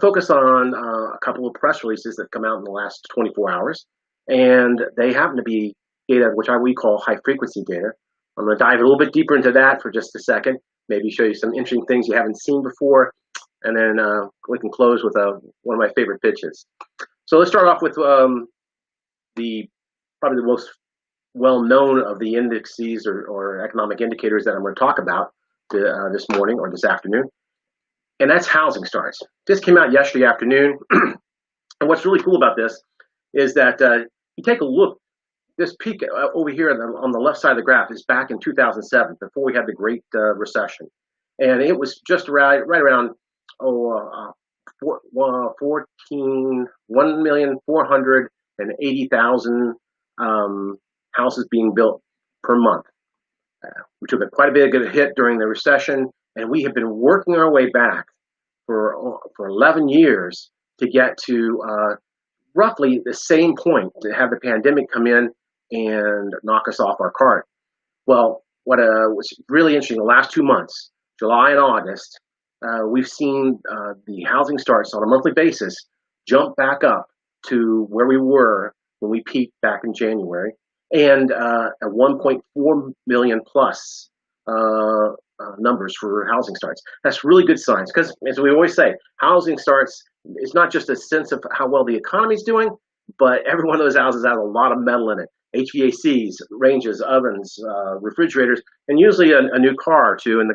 focus on a couple of press releases that come out in the last 24 hours, and they happen to be data which we call high frequency data. I'm going to dive a little bit deeper into that for just a second, maybe show you some interesting things you haven't seen before, and then we can close with one of my favorite pitches. So let's start off with probably the most well-known of the indices or economic indicators that I'm going to talk about this morning or this afternoon, and that's housing starts. This came out yesterday afternoon, and what's really cool about this is that you take a look. This peak over here on the left side of the graph is back in 2007, before we had the Great Recession, and it was just right around 1,480,000 houses being built per month. We took quite a bit of a hit during the recession, and we have been working our way back for 11 years to get to roughly the same point, to have the pandemic come in and knock us off our cart. Well, what was really interesting, the last 2 months, July and August, we've seen the housing starts on a monthly basis jump back up to where we were when we peaked back in January, and at 1.4 million plus numbers for housing starts. That's really good signs, because as we always say, housing starts is not just a sense of how well the economy is doing, but every one of those houses has a lot of metal in it. HVACs, ranges, ovens, refrigerators, and usually a new car or two in the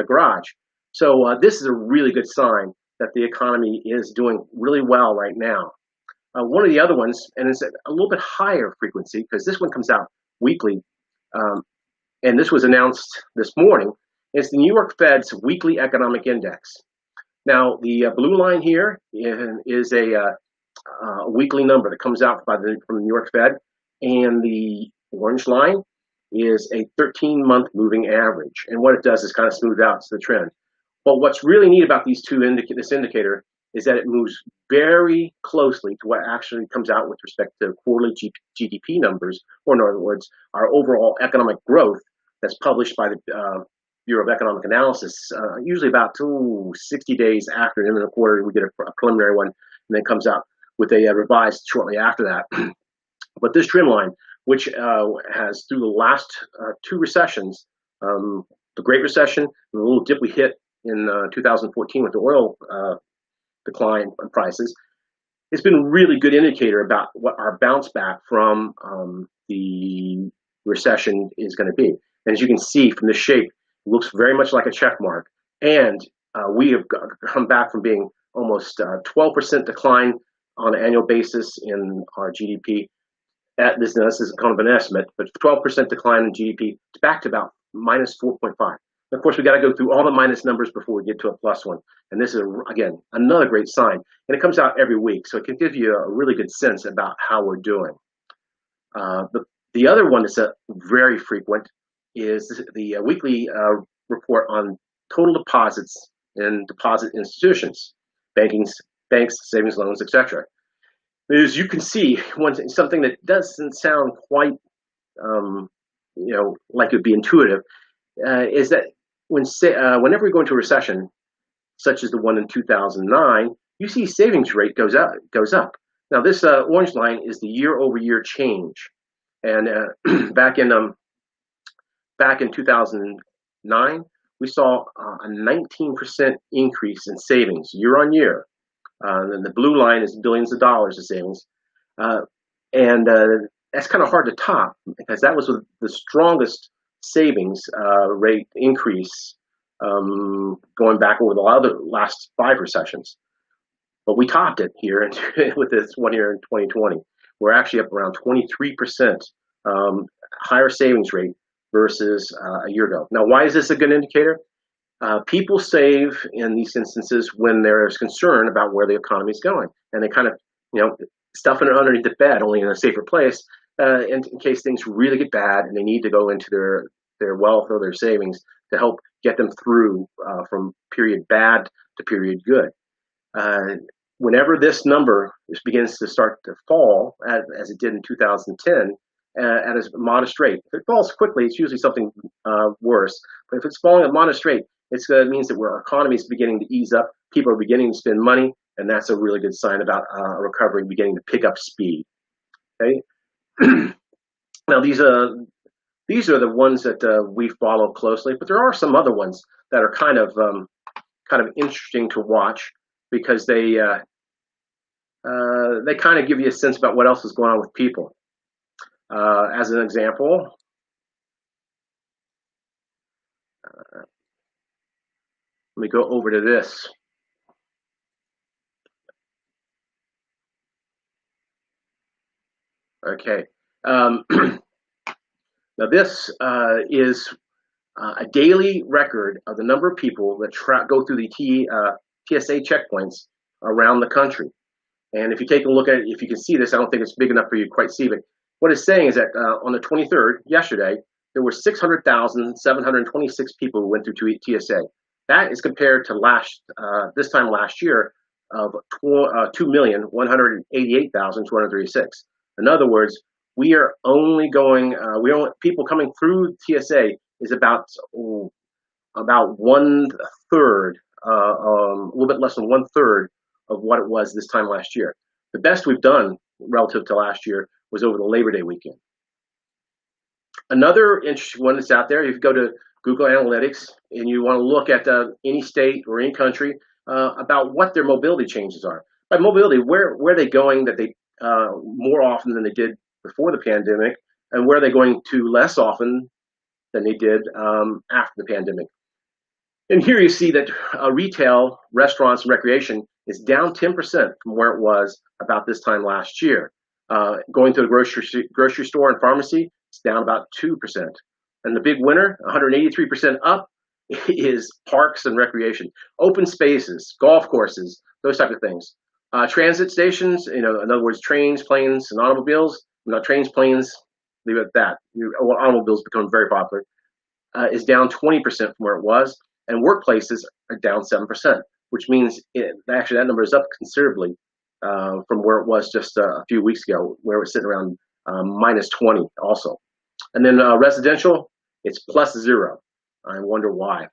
garage. So this is a really good sign that the economy is doing really well right now. One of the other ones, and it's a little bit higher frequency because this one comes out weekly, and this was announced this morning, is the New York Fed's weekly economic index. Now, the blue line here is a weekly number that comes out from the New York Fed, and the orange line is a 13-month moving average. And what it does is kind of smooth out the trend. But what's really neat about these this indicator is that it moves very closely to what actually comes out with respect to quarterly GDP numbers, or in other words, our overall economic growth that's published by the Bureau of Economic Analysis, usually about 60 days after the end of the quarter. We get a preliminary one, and then it comes out with a revised shortly after that. But this trend line, which has through the last 2 recessions, the Great Recession and the little dip we hit in 2014 with the oil decline in prices, it's been a really good indicator about what our bounce back from the recession is going to be. And as you can see from the shape, it looks very much like a check mark. And we have come back from being almost 12% decline on an annual basis in our GDP. This is kind of an estimate, but 12% decline in GDP, it's back to about minus 4.5. Of course, we got to go through all the minus numbers before we get to a plus one. And this is, again, another great sign. And it comes out every week, so it can give you a really good sense about how we're doing. The other one that's very frequent is the weekly report on total deposits in deposit institutions, banks, savings, loans, etc. As you can see, something that doesn't sound quite, like it would be intuitive, is that whenever we go into a recession, such as the one in 2009, you see savings rate goes up. Now this orange line is the year-over-year change, and back in 2009, we saw a 19% increase in savings year on year. And the blue line is billions of dollars of savings, and that's kind of hard to top because that was the strongest savings rate increase going back over the last 5 recessions. But we topped it here with this one here in 2020. We're actually up around 23% higher savings rate versus a year ago. Now, why is this a good indicator? People save in these instances when there's concern about where the economy is going, and they kind of, stuffing it underneath the bed, only in a safer place, in case things really get bad and they need to go into their wealth or their savings to help get them through from period bad to period good. Whenever this number begins to start to fall, as it did in 2010, at a modest rate. If it falls quickly, it's usually something worse. But if it's falling at a modest rate, it means that our economy is beginning to ease up. People are beginning to spend money. and that's a really good sign about a recovery beginning to pick up speed. Okay. Now these are the ones that we follow closely, but there are some other ones that are kind of interesting to watch because they kind of give you a sense about what else is going on with people. As an example, let me go over to this. Okay. Now this is a daily record of the number of people that go through the TSA checkpoints around the country. And if you take a look at it, if you can see this, I don't think it's big enough for you to quite see, but what it's saying is that on the 23rd, yesterday, there were 600,726 people who went through TSA. That is compared to this time last year of 2,188,236. In other words, we are only going, people coming through TSA is about 1/3, a little bit less than 1/3 of what it was this time last year. The best we've done relative to last year was over the Labor Day weekend. Another interesting one that's out there, if you go to Google Analytics and you want to look at any state or any country about what their mobility changes are. By mobility, where are they going that they more often than they did before the pandemic, and where are they going to less often than they did after the pandemic. And here you see that retail, restaurants, and recreation is down 10% from where it was about this time last year. Going to the grocery store and pharmacy, it's down about 2%. And the big winner, 183% up, is parks and recreation. Open spaces, golf courses, those type of things. Transit stations, in other words, trains, planes, and automobiles. Trains, planes, leave it at that. Automobiles become very popular. Is down 20% from where it was, and workplaces are down 7%, which means actually that number is up considerably from where it was just a few weeks ago, where it was sitting around -20 also. And then residential, it's +0. I wonder why.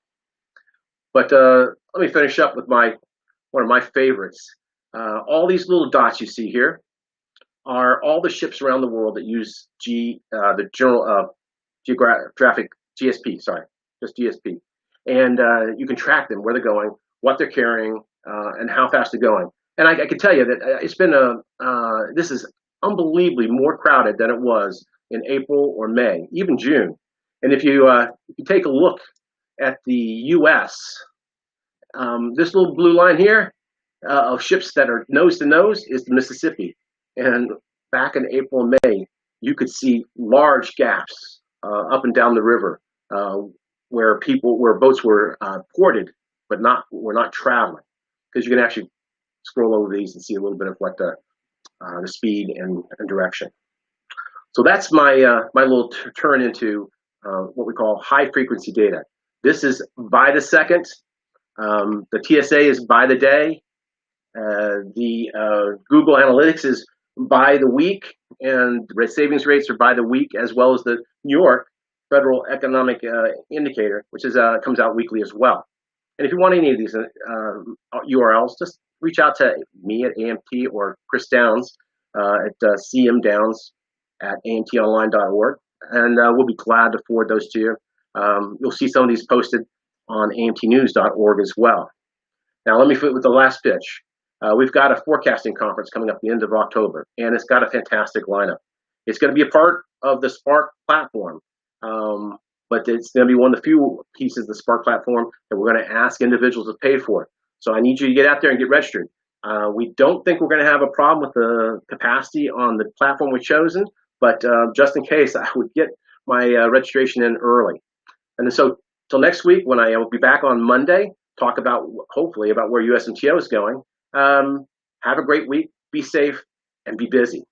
But let me finish up with one of my favorites. All these little dots you see here are all the ships around the world that use the General Geographic GSP, sorry, just GSP. And you can track them, where they're going, what they're carrying, and how fast they're going. And I can tell you that it's been this is unbelievably more crowded than it was in April or May, even June. And if you take a look at the U.S., this little blue line here of ships that are nose to nose is the Mississippi. And back in April and May, you could see large gaps up and down the river where boats were ported, but were not traveling. Because you can actually scroll over these and see a little bit of what the speed and direction. So that's my my little turn into what we call high frequency data. This is by the second. The TSA is by the day. The Google Analytics is by the week, and the savings rates are by the week, as well as the New York Federal Economic Indicator, which comes out weekly as well. And if you want any of these URLs, just reach out to me at AMT or Chris Downs at cmdowns@amtonline.org, and we'll be glad to forward those to you. You'll see some of these posted on amtnews.org as well. Now, let me fit with the last pitch. We've got a forecasting conference coming up at the end of October, and it's got a fantastic lineup. It's going to be a part of the Spark platform, but it's going to be one of the few pieces of the Spark platform that we're going to ask individuals to pay for. So I need you to get out there and get registered. We don't think we're going to have a problem with the capacity on the platform we've chosen, but just in case, I would get my registration in early. And so till next week, when I will be back on Monday, talk about, hopefully, about where USMTO is going. Have a great week, be safe, and be busy.